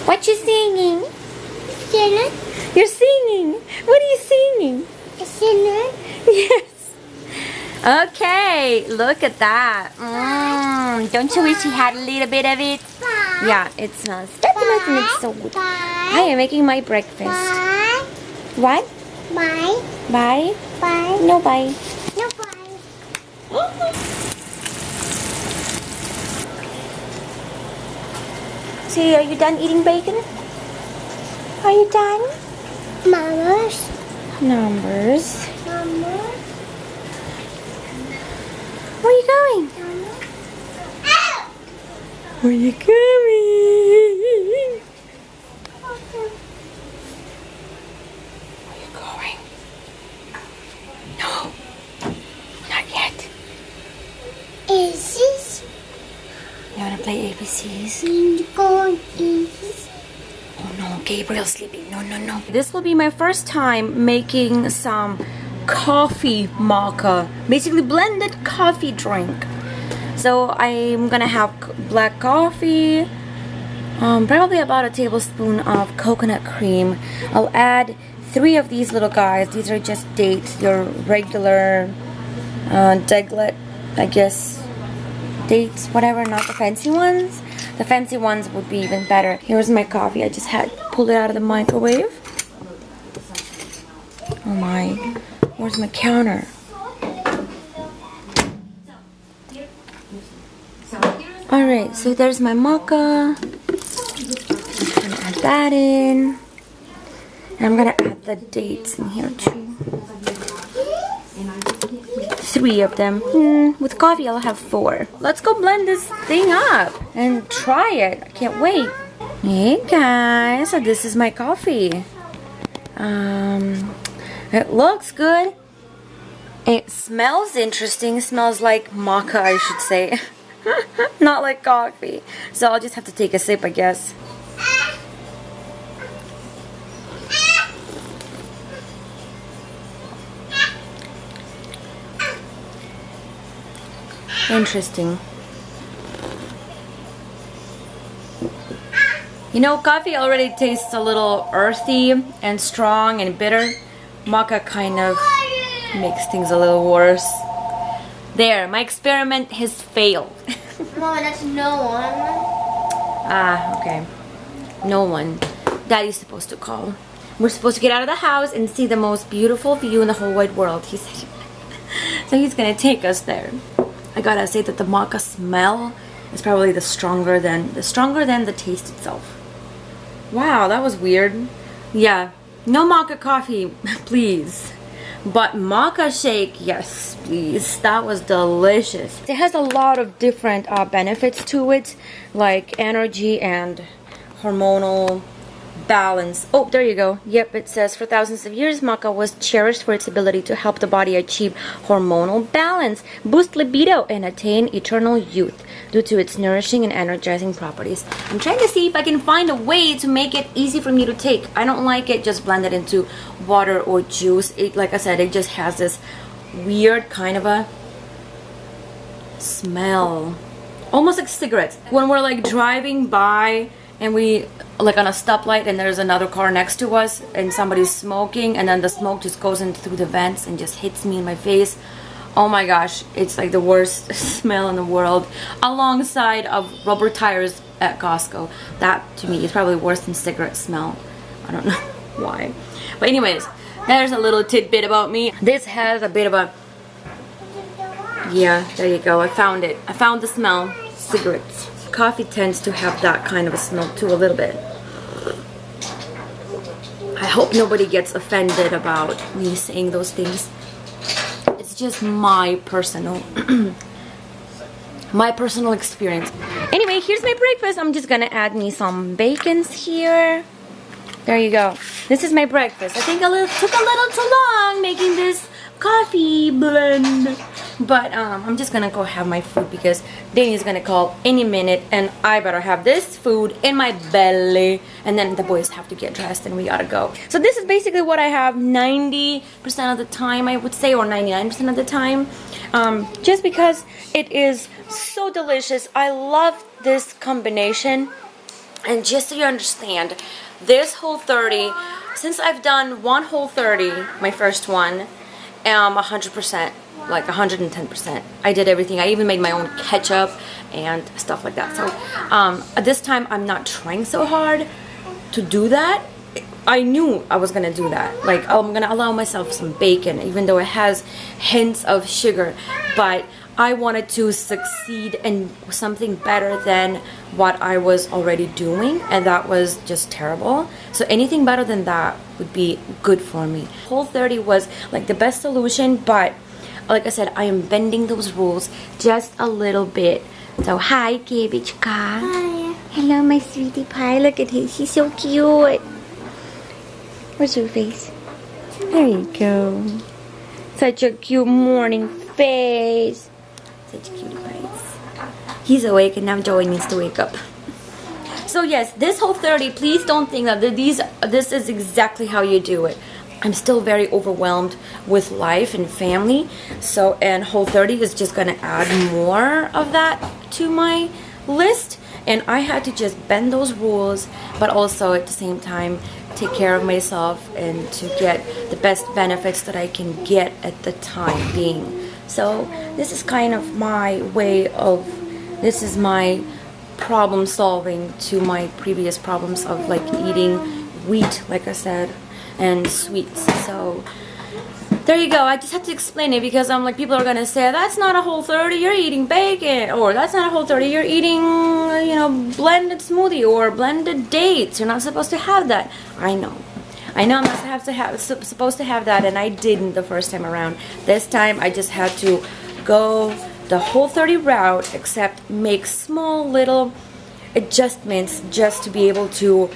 What you singing? Sinner, You're singing. What are you singing? sinner, Yes. Okay, look at that. Don't you wish you had a little bit of it? bye. Yeah, it smells fabulous and it's so good. I am making my breakfast. Bye. What? Bye. Bye? Bye. No bye. No bye. See, are you done eating bacon? Are you done? Mamas. Numbers. Mama. Where are you going? Mama. Where are you going? Where are you going? No, not yet. Is this You wanna play ABCs? going easy? Oh no, Gabriel's sleeping. No, no, no. This will be my first time making some coffee maca. Basically blended coffee drink. So I'm gonna have black coffee, probably about a tablespoon of coconut cream. I'll add 3 of these little guys. These are just dates, your regular deglet, I guess, dates, whatever, not the fancy ones. The fancy ones would be even better. Here's my coffee. I just had pulled it out of the microwave. Oh my, where's my counter? Alright, so there's my maca. I'm gonna add that in. And I'm gonna add the dates in here too. 3 of them. With coffee, I'll have 4. Let's go blend this thing up and try it. I can't wait. Hey guys, so this is my coffee. It looks good. It smells interesting. It smells like maca, I should say. Not like coffee. So I'll just have to take a sip, I guess. Interesting. You know, coffee already tastes a little earthy and strong and bitter. Maca kind of makes things a little worse. There, my experiment has failed. Mama, that's no one. Ah, okay. No one. Daddy's supposed to call. We're supposed to get out of the house and see the most beautiful view in the whole wide world, he said. So he's gonna take us there. I gotta say that the maca smell is probably the stronger than the taste itself. Wow, that was weird. Yeah, no maca coffee, please. But maca shake, yes, please. That was delicious. It has a lot of different benefits to it, like energy and hormonal balance. Oh, there you go. Yep, it says for thousands of years, maca was cherished for its ability to help the body achieve hormonal balance, boost libido, and attain eternal youth due to its nourishing and energizing properties. I'm trying to see if I can find a way to make it easy for me to take. I don't like it just blended into water or juice. It, like I said, it just has this weird kind of a smell, almost like cigarettes. When we're like driving by and we like on a stoplight and there's another car next to us and somebody's smoking and then the smoke just goes in through the vents and just hits me in my face. Oh my gosh, it's like the worst smell in the world, alongside of rubber tires at Costco. That to me is probably worse than cigarette smell. I don't know why. But anyways, there's a little tidbit about me. This has a bit of a, yeah, there you go, I found it. I found the smell. Cigarettes. Coffee tends to have that kind of a smell too, a little bit. I hope nobody gets offended about me saying those things. It's just my personal experience. Anyway, here's my breakfast. I'm just gonna add me some bacons here. There you go. This is my breakfast. I think took a little too long making this coffee blend. But I'm just gonna go have my food because Danny's gonna call any minute and I better have this food in my belly, and then the boys have to get dressed and we gotta go. So this is basically what I have 90% of the time, I would say, or 99% of the time, just because it is so delicious. I love this combination And just so you understand, this Whole30, since I've done one Whole30, my first one, 100%, like 110%. I did everything. I even made my own ketchup and stuff like that. So at this time, I'm not trying so hard to do that. I knew I was gonna do that. Like, I'm gonna allow myself some bacon, even though it has hints of sugar. But I wanted to succeed in something better than what I was already doing, and that was just terrible. So anything better than that would be good for me. Whole30 was like the best solution, but like I said, I am bending those rules just a little bit. So hi, Gabichka. Hi. Hello, my sweetie pie. Look at him. He's so cute. Where's your face? There you go. Such a cute morning face. Such cutie pies. He's awake and now Joey needs to wake up. So yes, this Whole30, please don't think that this is exactly how you do it. I'm still very overwhelmed with life and family. So, and Whole30 is just gonna add more of that to my list. And I had to just bend those rules, but also at the same time take care of myself and to get the best benefits that I can get at the time being. So this is kind of my way of, this is my problem solving to my previous problems of like eating wheat, like I said, and sweets. So there you go. I just had to explain it because I'm like, people are gonna say that's not a Whole30, you're eating bacon, or that's not a Whole30, you're eating, you know, blended smoothie or blended dates. You're not supposed to have that. I know I'm not supposed to have that, and I didn't the first time around. This time I just had to go the Whole30 route, except make small little adjustments just to be able to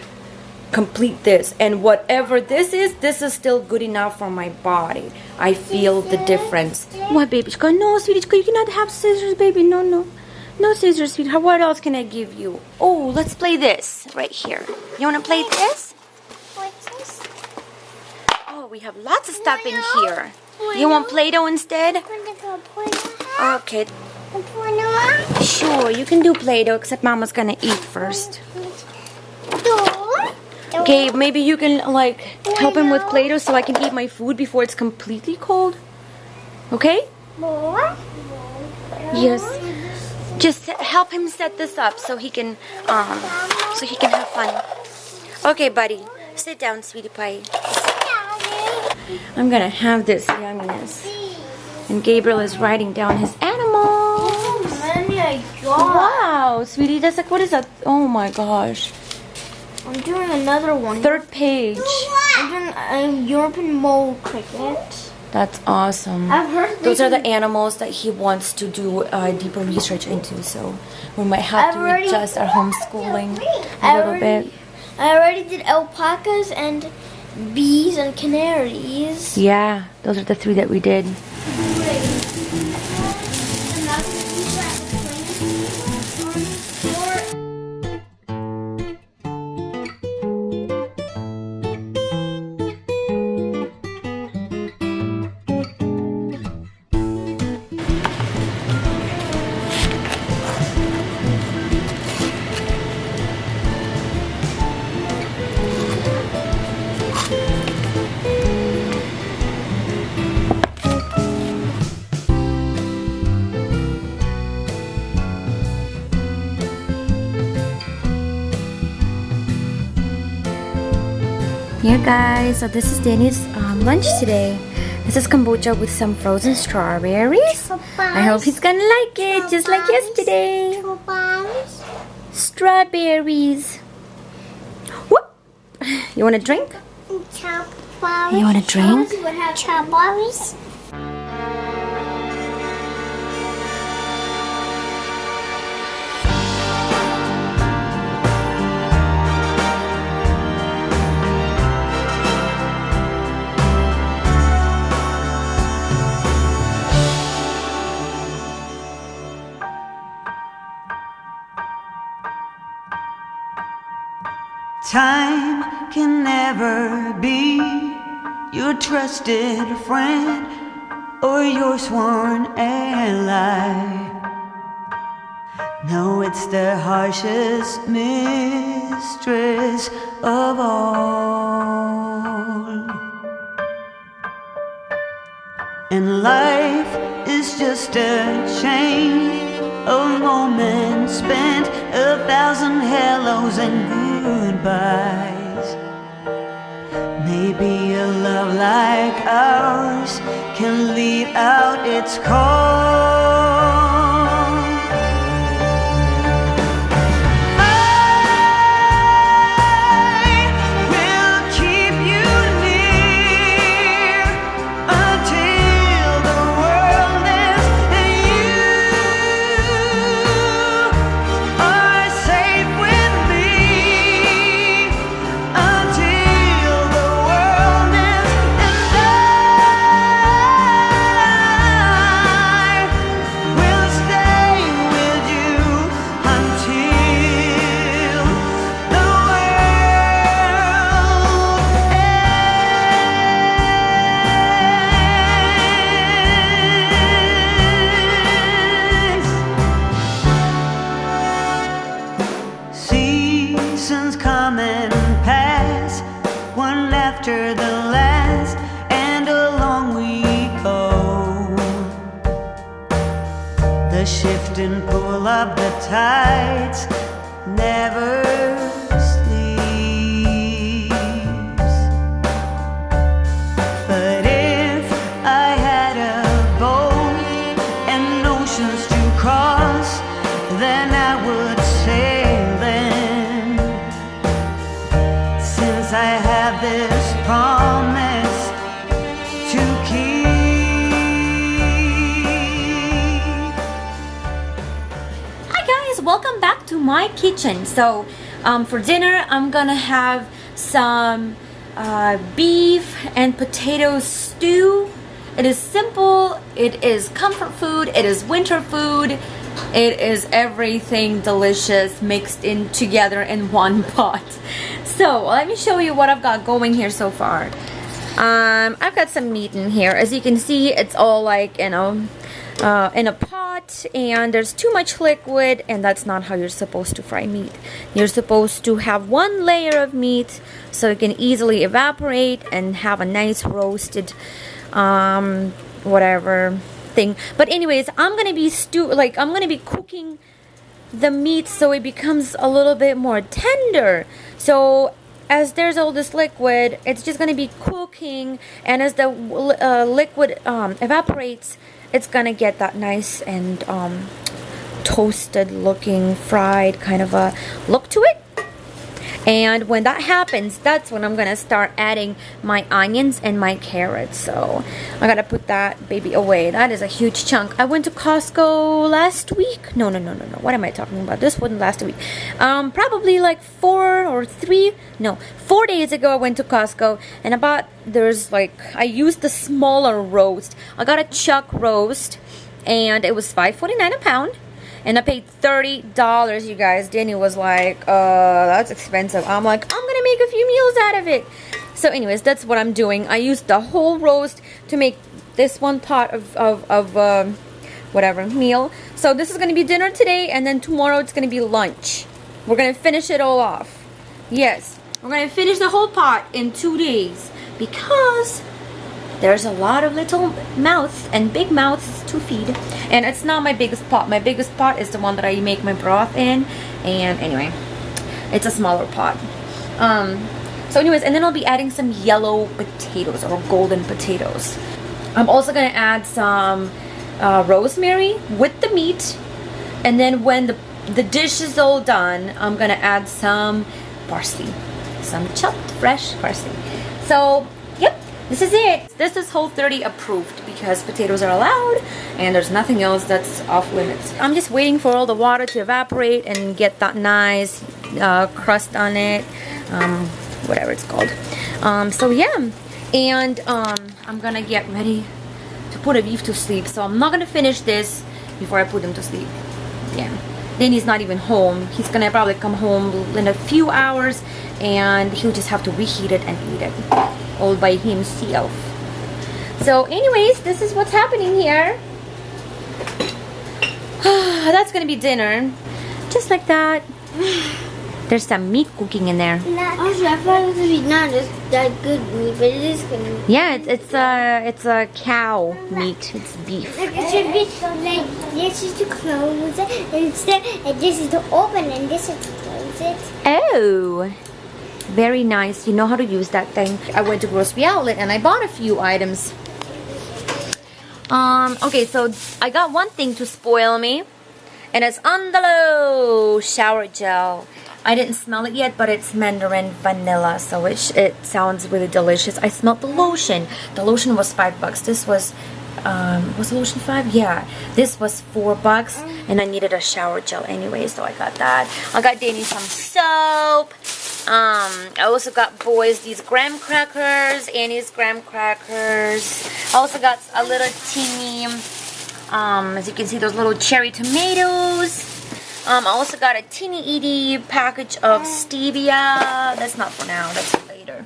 complete this. And whatever this is still good enough for my body. I feel the difference. What, baby? No, sweetie, you cannot have scissors, baby. No scissors, sweetheart. What else can I give you? Oh, let's play this right here. You want to play this? What's this? Oh, we have lots of stuff in here. You want Play-Doh instead? Okay. Sure, you can do Play-Doh, except Mama's gonna eat first. Gabe, maybe you can like help him with Play-Doh so I can eat my food before it's completely cold. Okay? Yes. Just help him set this up so he can have fun. Okay, buddy. Sit down, sweetie pie. I'm gonna have this yumminess. And Gabriel is writing down his animals. Wow, sweetie, that's like, what is that? Oh my gosh. I'm doing another one. Third page. I'm doing a European mole cricket. That's awesome. I've heard those are the animals that he wants to do deeper research into, so we might have to adjust our homeschooling a little bit. I already did alpacas and bees and canaries. Yeah, those are the 3 that we did. Here guys, so this is Danny's lunch today. This is kombucha with some frozen strawberries. I hope he's gonna like it, just like yesterday. Strawberries. Whoop! You want a drink? You want a drink? Strawberries. Time can never be your trusted friend or your sworn ally. No, it's the harshest mistake mistress of all. And life is just a chain of moments spent, 1,000 hellos and goodbyes. Maybe a love like ours can lead out its call. Seasons come and pass, one after the last, and along we go. The shift and pull of the tides never sleeps. But if I had a boat and oceans to cross, then I would sail them, since I have this promise to keep. Hi guys, welcome back to my kitchen. So for dinner I'm gonna have some beef and potato stew. It is simple, it is comfort food, it is winter food. It is everything delicious mixed in together in one pot. So let me show you what I've got going here so far. I've got some meat in here. As you can see, it's all like in a pot, and there's too much liquid, and that's not how you're supposed to fry meat. You're supposed to have one layer of meat so it can easily evaporate and have a nice roasted whatever thing. But anyways, I'm gonna be cooking the meat so it becomes a little bit more tender. So as there's all this liquid, it's just gonna be cooking, and as the liquid evaporates, it's gonna get that nice and toasted looking, fried kind of a look to it. And when that happens, that's when I'm gonna start adding my onions and my carrots. So I gotta put that baby away. That is a huge chunk. I went to Costco last week. No. What am I talking about? This wasn't last week. Probably like 4 days ago I went to Costco, and I used the smaller roast. I got a chuck roast, and it was $5.49 a pound. And I paid $30, you guys. Danny was like, that's expensive. I'm like, I'm gonna make a few meals out of it. So anyways, that's what I'm doing. I used the whole roast to make this one pot of whatever meal. So this is gonna be dinner today, and then tomorrow it's gonna be lunch. We're gonna finish it all off. Yes, we're gonna finish the whole pot in 2 days, because there's a lot of little mouths and big mouths to feed. And it's not my biggest pot. My biggest pot is the one that I make my broth in. And anyway, it's a smaller pot. So anyways, and then I'll be adding some yellow potatoes or golden potatoes. I'm also gonna add some rosemary with the meat. And then when the dish is all done, I'm gonna add some parsley. Some chopped fresh parsley. So, yep. This is it. This is Whole30 approved because potatoes are allowed and there's nothing else that's off limits. I'm just waiting for all the water to evaporate and get that nice crust on it, whatever it's called. So yeah, and I'm gonna get ready to put a beef to sleep. So I'm not gonna finish this before I put him to sleep. Yeah. Danny's not even home. He's gonna probably come home in a few hours, and he'll just have to reheat it and eat it all by himself. So anyways, this is what's happening here. That's gonna be dinner, just like that. There's some meat cooking in there. Also, I thought it was be not just that good meat, but it is good meat. Yeah, it's a cow meat. It's beef. Like it should be like this is to close it, instead, and this is to open, and this is to close it. Oh, very nice. You know how to use that thing. I went to grocery outlet and I bought a few items. Okay, so I got one thing to spoil me, and it's Andalo shower gel. I didn't smell it yet, but it's mandarin vanilla, so it sounds really delicious. I smelled the lotion. The lotion was $5. This was the lotion $5? Yeah, this was $4, and I needed a shower gel anyway, so I got that. I got Danny some soap. I also got boys these graham crackers, Annie's graham crackers. I also got a little teeny, as you can see, those little cherry tomatoes. I also got a teeny itty package of stevia. That's not for now, that's for later.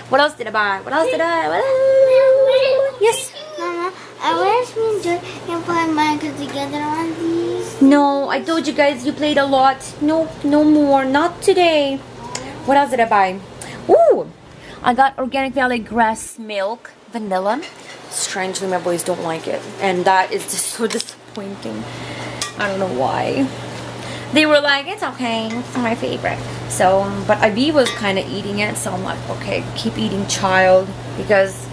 What else did I buy? What else did I? Yes. Mama, I wish me and Joy can play Minecraft together on these. No, I told you guys you played a lot. No, no more. Not today. What else did I buy? Ooh, I got Organic Valley grass milk vanilla. Strangely, my boys don't like it, and that is just so disappointing. I don't know why. They were like, it's okay, it's my favorite. So, but Aviv was kind of eating it, so I'm like, okay, keep eating, child, because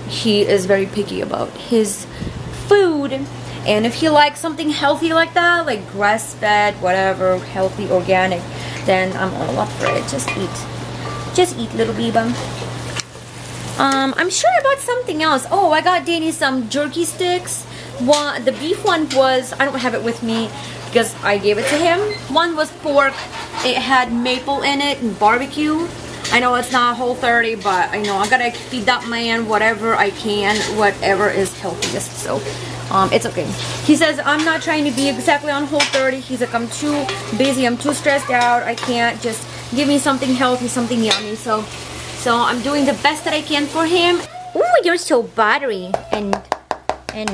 he is very picky about his food. And if he likes something healthy like that, like grass-fed, whatever, healthy, organic, then I'm all up for it. Just eat, little Biba. I'm sure I bought something else. Oh, I got Danny some jerky sticks. The beef one was, I don't have it with me because I gave it to him. One was pork. It had maple in it and barbecue. I know it's not Whole30, but I know I gotta feed that man whatever I can, whatever is healthiest. So it's okay. He says I'm not trying to be exactly on Whole30. He's like, I'm too busy, I'm too stressed out, I can't. Just give me something healthy, something yummy. So I'm doing the best that I can for him. Ooh, you're so buttery and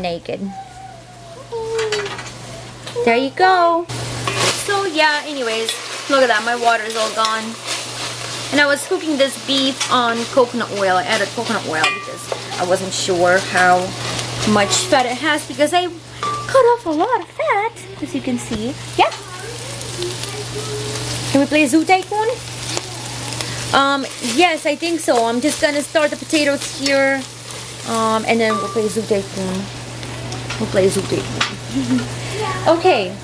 naked. There you go. So yeah, anyways, look at that, my water is all gone. And I was cooking this beef on coconut oil. I added coconut oil because I wasn't sure how much fat it has, because I cut off a lot of fat, as you can see. Yeah. Can we play Zoo Tycoon? Yes, I think so. I'm just gonna start the potatoes here, and then we'll play Zoo Tycoon. Okay.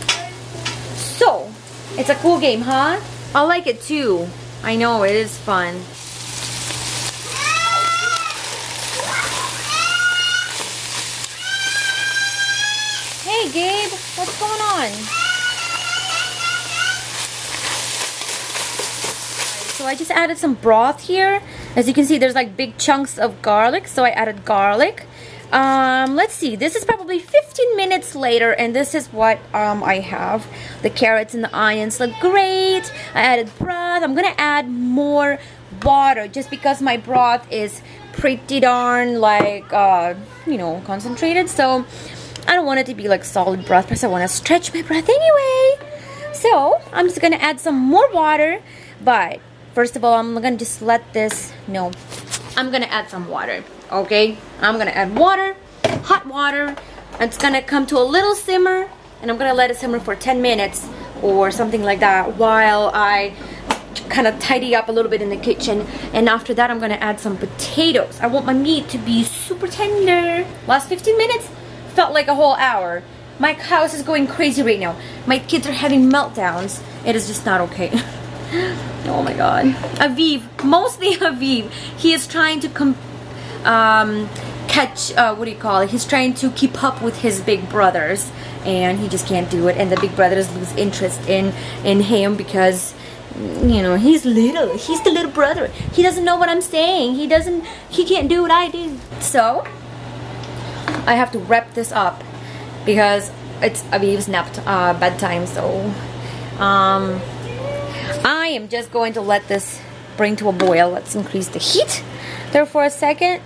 So, it's a cool game, huh? I like it too. I know, it is fun. Hey Gabe, what's going on? So I just added some broth here. As you can see, there's like big chunks of garlic, so I added garlic. Let's see, this is probably 15 minutes later, and this is what I have. The carrots and the onions look great. I added broth. I'm gonna add more water just because my broth is pretty darn like you know, concentrated, so I don't want it to be like solid broth because I want to stretch my breath anyway. So I'm just gonna add some more water, but first of all, I'm gonna just let this, no, I'm gonna add some water. Okay, I'm gonna add water, hot water. It's gonna come to a little simmer, and I'm gonna let it simmer for 10 minutes or something like that while I kind of tidy up a little bit in the kitchen. And after that, I'm gonna add some potatoes. I want my meat to be super tender. Last 15 minutes felt like a whole hour. My house is going crazy right now. My kids are having meltdowns. It is just not okay. Oh my god. Aviv, mostly Aviv, he is trying to catch, what do you call it? He's trying to keep up with his big brothers, and he just can't do it. And the big brothers lose interest in him because, you know, he's little. He's the little brother. He doesn't know what I'm saying. He can't do what I do. So I have to wrap this up because it's Aviv's bedtime. So I am just going to let this bring to a boil. Let's increase the heat there for a second.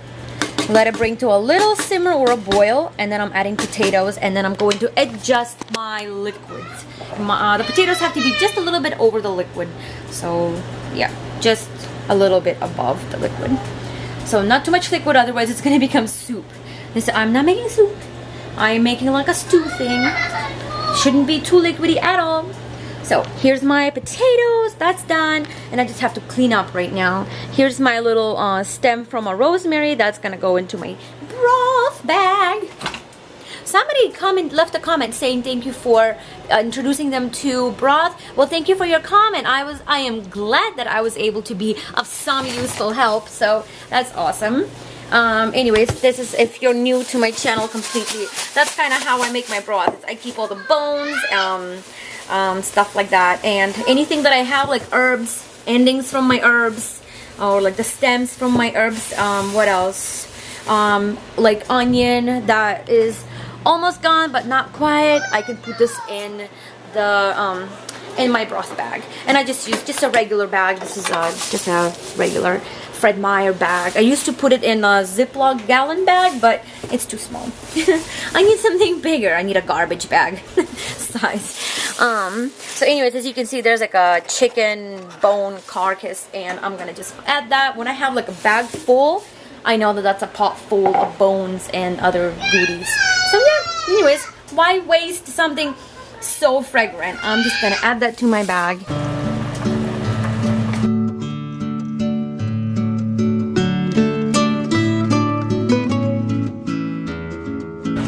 Let it bring to a little simmer or a boil, and then I'm adding potatoes, and then I'm going to adjust my liquids. The potatoes have to be just a little bit over the liquid. So yeah, just a little bit above the liquid. So not too much liquid, otherwise it's gonna become soup. I'm not making soup. I'm making like a stew thing. Shouldn't be too liquidy at all. So here's my potatoes, that's done, and I just have to clean up right now. Here's my little stem from a rosemary that's gonna go into my broth bag. Somebody left a comment saying thank you for introducing them to broth. Well, thank you for your comment. I am glad that I was able to be of some useful help, so that's awesome. Anyways, this is, if you're new to my channel completely, that's kind of how I make my broth. I keep all the bones, stuff like that, and anything that I have, like herbs, endings from my herbs, or like the stems from my herbs. What else? Like onion that is almost gone but not quite. I can put this in the in my broth bag, and I just use just a regular bag. This is just a regular Fred Meyer bag. I used to put it in a Ziploc gallon bag, but it's too small. I need something bigger. I need a garbage bag size. So anyways, as you can see, there's like a chicken bone carcass, and I'm gonna just add that. When I have like a bag full, I know that that's a pot full of bones and other goodies. So yeah, anyways, why waste something so fragrant? I'm just gonna add that to my bag.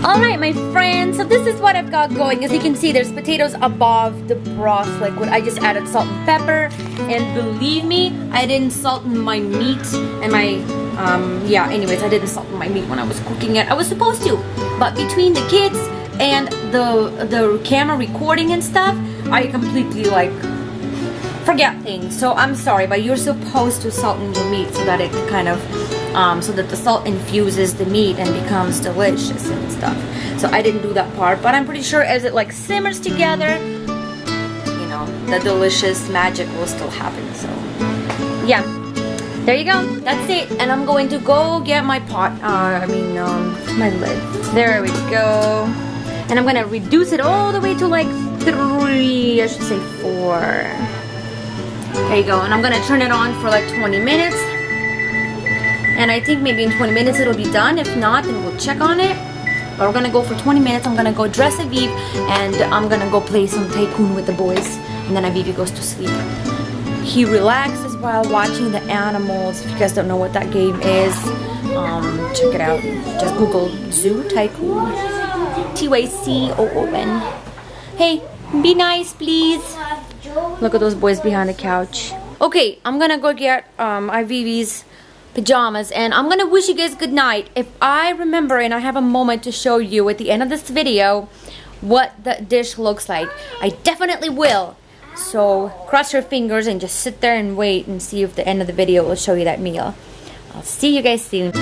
Alright my friends, so this is what I've got going. As you can see, there's potatoes above the broth liquid. I just added salt and pepper, and believe me, I didn't salt my meat and my, yeah, anyways, I didn't salt my meat when I was cooking it. I was supposed to, but between the kids and the camera recording and stuff, I completely like forget things. So I'm sorry, but you're supposed to salt in your meat so that it kind of so that the salt infuses the meat and becomes delicious and stuff. So I didn't do that part, but I'm pretty sure as it like simmers together, you know, the delicious magic will still happen. So yeah, there you go, that's it. And I'm going to go get my pot, my lid. There we go. And I'm gonna reduce it all the way to like 3, I should say 4. There you go. And I'm gonna turn it on for like 20 minutes. And I think maybe in 20 minutes it'll be done. If not, then we'll check on it. But we're gonna go for 20 minutes. I'm gonna go dress Aviv, and I'm gonna go play some Tycoon with the boys. And then Aviv goes to sleep. He relaxes while watching the animals. If you guys don't know what that game is, check it out. Just Google Zoo Tycoon. Tycoon. Hey, be nice, please. Look at those boys behind the couch. Okay, I'm gonna go get Aviv's pajamas, and I'm gonna wish you guys good night. If I remember and I have a moment to show you at the end of this video what the dish looks like, I definitely will. So cross your fingers and just sit there and wait and see if the end of the video will show you that meal. I'll see you guys soon.